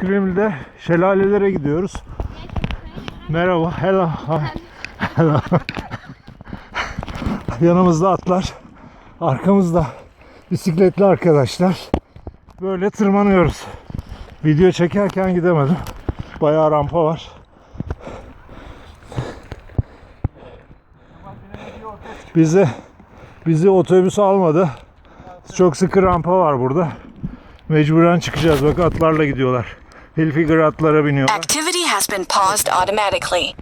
Krimml'de şelalelere gidiyoruz. Merhaba, hello, hello. Yanımızda atlar, arkamızda bisikletli arkadaşlar. Böyle tırmanıyoruz. Video çekerken gidemedim. Bayağı rampa var. Bizi otobüs almadı. Çok sıkı rampa var burada. Mecburen çıkacağız. Bak atlarla gidiyorlar. Hillfigure atlara biniyorlar. Activity has been paused automatically.